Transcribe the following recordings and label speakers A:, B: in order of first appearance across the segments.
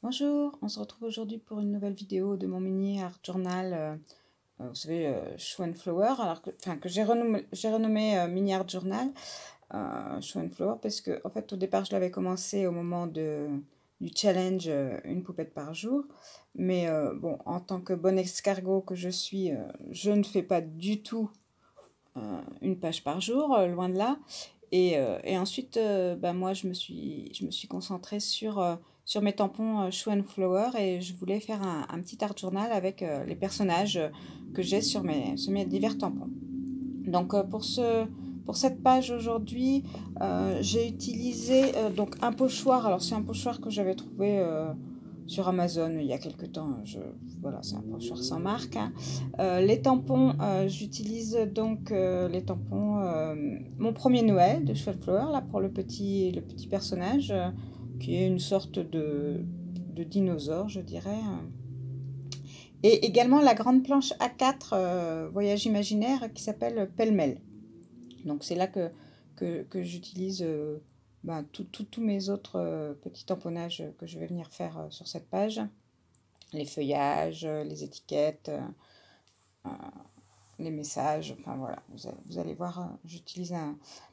A: Bonjour, on se retrouve aujourd'hui pour une nouvelle vidéo de mon mini art journal, vous savez, Show and Flower, alors que j'ai renommé mini art journal, Show and Flower, parce que en fait au départ je l'avais commencé au moment du challenge une poupette par jour, mais bon, en tant que bonne escargot que je suis, je ne fais pas du tout une page par jour, loin de là. Et ensuite, bah, moi, je me suis concentrée sur mes tampons Show and Flower et je voulais faire un petit art journal avec les personnages que j'ai sur mes divers tampons. Donc, pour cette page aujourd'hui, j'ai utilisé donc un pochoir. Alors, c'est un pochoir que j'avais trouvé sur Amazon il y a quelque temps. Voilà, c'est un pochoir sans marque, hein. Les tampons, j'utilise donc les tampons, mon premier Noël de Chouette Flower, là, pour le petit personnage, qui est une sorte de dinosaure, je dirais. Et également la grande planche A4 Voyage imaginaire qui s'appelle Pêle-mêle. Donc c'est là que j'utilise ben, tous mes autres petits tamponnages que je vais venir faire sur cette page. Les feuillages, les étiquettes, euh, les messages, enfin voilà, vous allez voir, j'utilise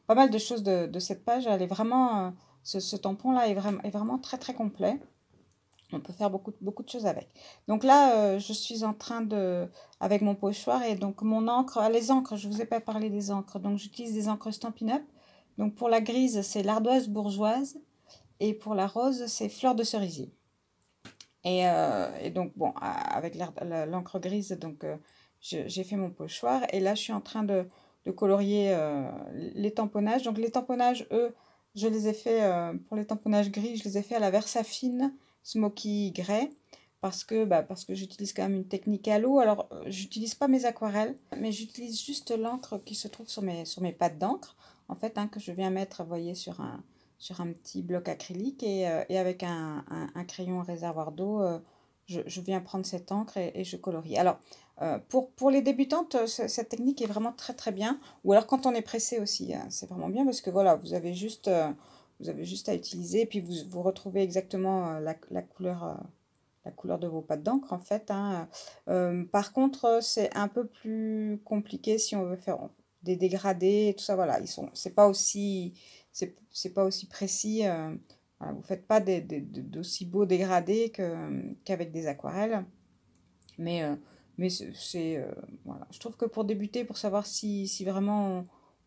A: pas mal de choses de cette page. Elle est vraiment, ce tampon-là est vraiment très très complet. On peut faire beaucoup de choses avec. Donc là, je suis en train avec mon pochoir et donc mon encre, les encres, je ne vous ai pas parlé des encres. Donc j'utilise des encres Stampin' Up. Donc pour la grise, c'est l'ardoise bourgeoise et pour la rose, c'est fleur de cerisier. Et donc bon, avec l'encre grise, donc j'ai fait mon pochoir et là je suis en train de colorier les tamponnages. Donc les tamponnages, eux, je les ai fait, pour les tamponnages gris, je les ai fait à la Versafine Smoky Grey parce que j'utilise quand même une technique à l'eau. Alors j'utilise pas mes aquarelles, mais j'utilise juste l'encre qui se trouve sur mes pattes d'encre, en fait, hein, que je viens mettre, vous voyez, sur un petit bloc acrylique et avec un crayon réservoir d'eau, je viens prendre cette encre et je colorie. Alors, pour les débutantes, cette technique est vraiment très très bien. Ou alors quand on est pressé aussi, hein, c'est vraiment bien parce que voilà, vous avez juste à utiliser et puis vous retrouvez exactement la couleur de vos pattes d'encre en fait, hein. Par contre, c'est un peu plus compliqué si on veut faire des dégradés et tout ça. Voilà, c'est pas aussi précis. Voilà, vous faites pas d'aussi beaux dégradés qu'avec des aquarelles. Mais, mais voilà. Je trouve que pour débuter, pour savoir si vraiment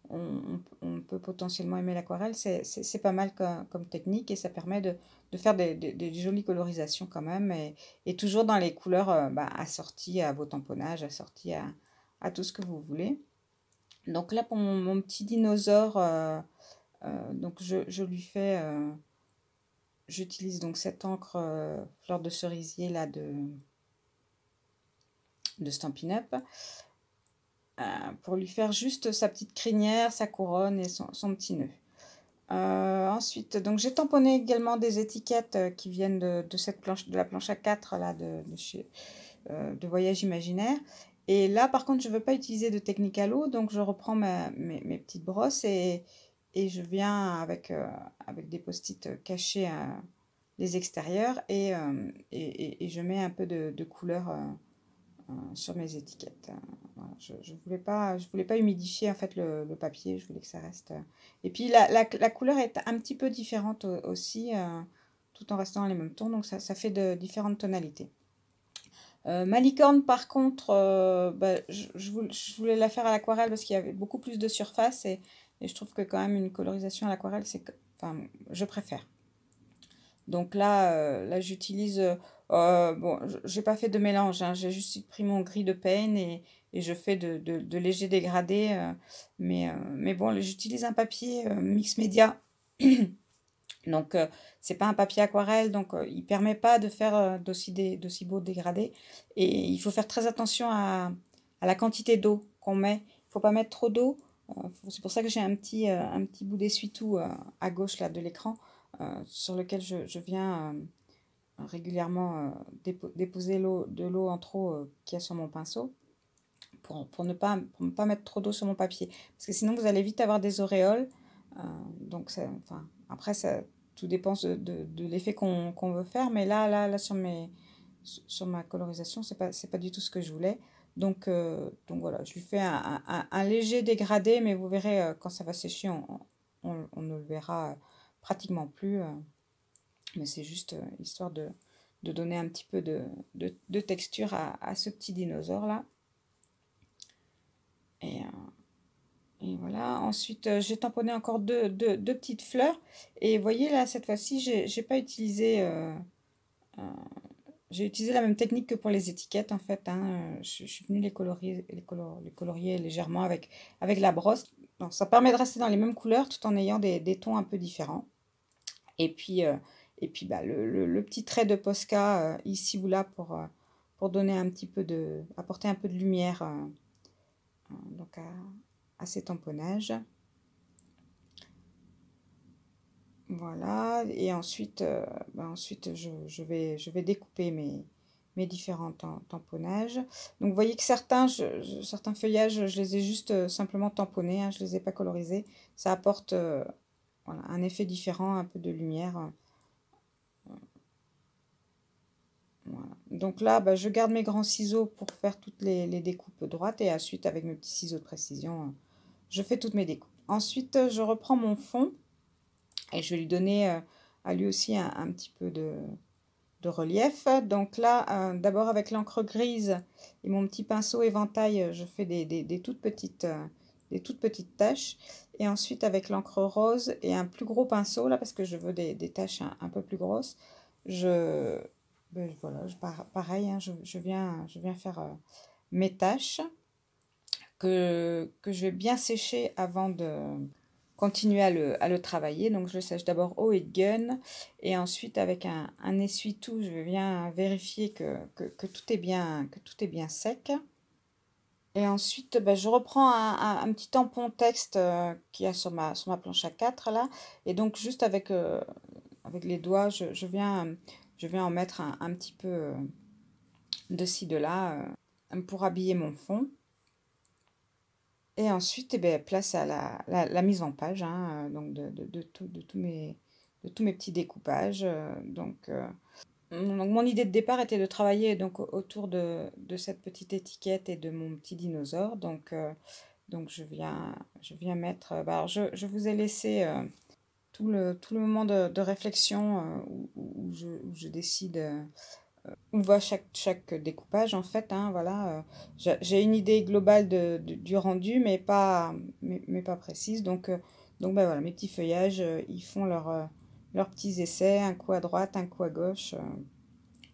A: on peut potentiellement aimer l'aquarelle, c'est pas mal comme technique et ça permet de faire des jolies colorisations quand même et toujours dans les couleurs bah, assorties à vos tamponnages, assorties à tout ce que vous voulez. Donc là, pour mon petit dinosaure, donc je lui fais, j'utilise donc cette encre fleur de cerisier là de Stampin' Up pour lui faire juste sa petite crinière, sa couronne et son petit nœud. Ensuite, donc j'ai tamponné également des étiquettes qui viennent de cette planche, de la planche A4 là, de Voyage Imaginaire. Et là, par contre, je ne veux pas utiliser de technique à l'eau, donc je reprends mes petites brosses et je viens avec des post-it cacher les extérieurs et je mets un peu de couleur sur mes étiquettes. Voilà, je voulais pas humidifier en fait le papier, je voulais que ça reste. Et puis la couleur est un petit peu différente aussi, tout en restant dans les mêmes tons, donc ça fait de différentes tonalités. Ma licorne, par contre, bah, je voulais la faire à l'aquarelle parce qu'il y avait beaucoup plus de surface et je trouve que quand même une colorisation à l'aquarelle, enfin, je préfère. Donc là, là j'utilise, bon, j'ai pas fait de mélange, hein, j'ai juste pris mon gris de Paine et je fais de légers dégradés, mais bon, j'utilise un papier mix média, donc c'est pas un papier aquarelle, donc il permet pas de faire d'aussi beaux dégradés. Et il faut faire très attention à la quantité d'eau qu'on met. Il faut pas mettre trop d'eau. C'est pour ça que j'ai un petit bout d'essuie-tout à gauche là, de l'écran sur lequel je viens régulièrement déposer de l'eau en trop qu'il y a sur mon pinceau pour ne pas mettre trop d'eau sur mon papier. Parce que sinon, vous allez vite avoir des auréoles. Donc, enfin, après, tout dépend de l'effet qu'on veut faire. Mais là sur ma colorisation, c'est pas du tout ce que je voulais. Donc voilà, je lui fais un léger dégradé, mais vous verrez, quand ça va sécher, on ne le verra pratiquement plus. Mais c'est juste histoire de donner un petit peu de texture à ce petit dinosaure-là. Et voilà. Ensuite, j'ai tamponné encore deux petites fleurs. Et vous voyez, là, cette fois-ci, j'ai pas utilisé... j'ai utilisé la même technique que pour les étiquettes, en fait. Hein. Je suis venue les colorier légèrement avec la brosse. Donc, ça permet de rester dans les mêmes couleurs tout en ayant des tons un peu différents. Et puis bah, le petit trait de Posca ici ou là pour donner un petit peu apporter un peu de lumière donc à ces tamponnages. Voilà, et ensuite, je vais découper mes différents tamponnages. Donc vous voyez que certains feuillages, je les ai juste simplement tamponnés, hein, je ne les ai pas colorisés. Ça apporte voilà, un effet différent, un peu de lumière. Voilà. Donc là, bah, je garde mes grands ciseaux pour faire toutes les découpes droites et ensuite avec mes petits ciseaux de précision, je fais toutes mes découpes. Ensuite, je reprends mon fond et je vais lui donner à lui aussi un petit peu de relief. Donc là, d'abord avec l'encre grise et mon petit pinceau éventail, je fais des toutes petites taches. Et ensuite avec l'encre rose et un plus gros pinceau, là, parce que je veux des taches un peu plus grosses, voilà, pareil, hein, je viens faire mes taches que je vais bien sécher avant de continuer à le travailler. Donc je le sèche d'abord eau et gun et ensuite avec un essuie-tout, je viens vérifier que tout est bien sec. Et ensuite, bah, je reprends un petit tampon texte qu'il y a sur ma planche A4 là. Et donc juste avec les doigts, je viens en mettre un petit peu de ci, de là pour habiller mon fond. Et ensuite, eh ben, place à la mise en page, hein, donc de tous mes petits découpages. Donc mon idée de départ était de travailler donc autour de cette petite étiquette et de mon petit dinosaure. Donc je viens mettre... bah, alors je vous ai laissé tout le moment de réflexion où je décide où va chaque découpage en fait. Hein, voilà, j'ai une idée globale du rendu, mais pas précise. Donc ben voilà, mes petits feuillages, ils font leurs petits essais, un coup à droite, un coup à gauche,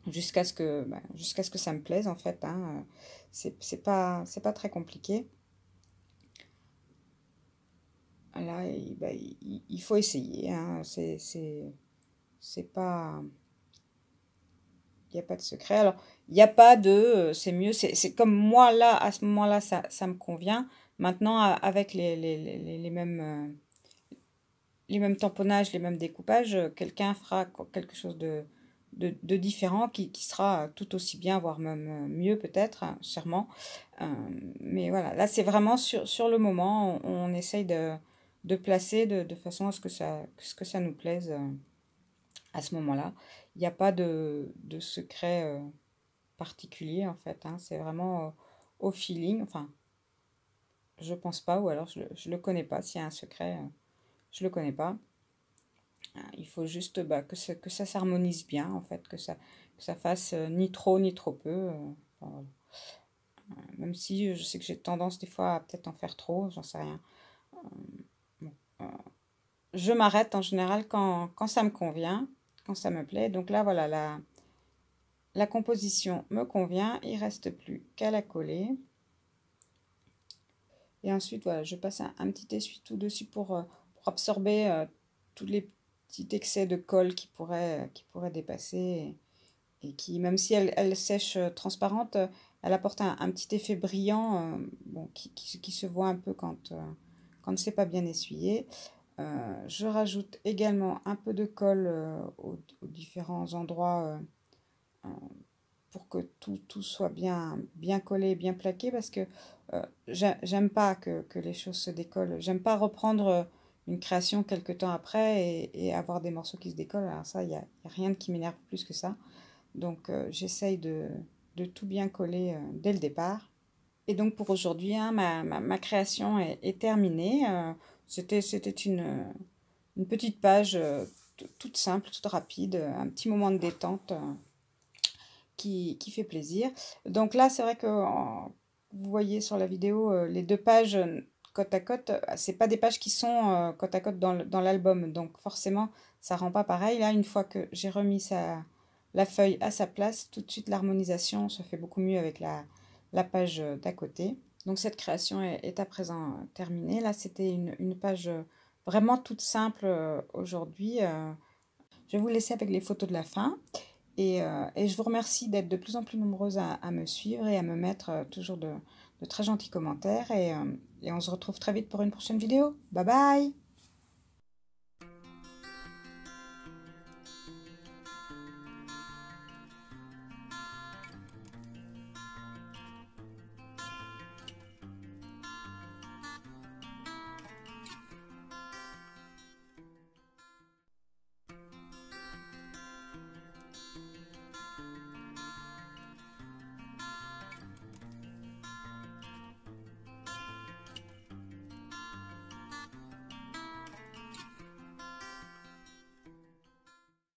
A: jusqu'à ce que ça me plaise en fait. Hein, c'est pas très compliqué. Là, ben, il faut essayer. Hein, c'est pas... Il n'y a pas de secret. Alors, il n'y a pas de c'est mieux. C'est comme moi, là, à ce moment-là, ça me convient. Maintenant, avec les mêmes tamponnages, les mêmes découpages, quelqu'un fera quelque chose de différent qui sera tout aussi bien, voire même mieux peut-être, hein, sûrement. Mais voilà, là, c'est vraiment sur le moment. On essaye de placer de façon à ce que ça nous plaise à ce moment-là. Il n'y a pas de secret particulier en fait, hein. C'est vraiment au feeling. Enfin, je pense pas, ou alors je le connais pas. S'il y a un secret, je le connais pas. Il faut juste bah, que ça s'harmonise bien en fait, que ça fasse ni trop ni trop peu. Enfin, voilà. Même si je sais que j'ai tendance des fois à peut-être en faire trop, j'en sais rien. Bon, je m'arrête en général quand ça me convient, quand ça me plaît. Donc là, voilà, la composition me convient. Il reste plus qu'à la coller. Et ensuite, voilà, je passe un petit essuie-tout dessus pour absorber tous les petits excès de colle qui pourraient dépasser. Et qui, même si elle sèche transparente, elle apporte un petit effet brillant bon, qui se voit un peu quand c'est pas bien essuyé. Je rajoute également un peu de colle aux différents endroits pour que tout soit bien collé, bien plaqué, parce que j'aime pas que les choses se décollent. J'aime pas reprendre une création quelques temps après et avoir des morceaux qui se décollent. Alors ça, il y a rien qui m'énerve plus que ça. Donc j'essaye de tout bien coller dès le départ. Et donc pour aujourd'hui, hein, ma création est terminée. C'était une petite page toute simple, toute rapide, un petit moment de détente qui fait plaisir. Donc là, c'est vrai que vous voyez sur la vidéo les deux pages côte à côte, c'est pas des pages qui sont côte à côte dans l'album, donc forcément ça rend pas pareil. Là, une fois que j'ai remis la feuille à sa place, tout de suite l'harmonisation se fait beaucoup mieux avec la page d'à côté. Donc cette création est à présent terminée. Là, c'était une page vraiment toute simple aujourd'hui. Je vais vous laisser avec les photos de la fin. Et je vous remercie d'être de plus en plus nombreuses à me suivre et à me mettre toujours de très gentils commentaires. Et on se retrouve très vite pour une prochaine vidéo. Bye bye!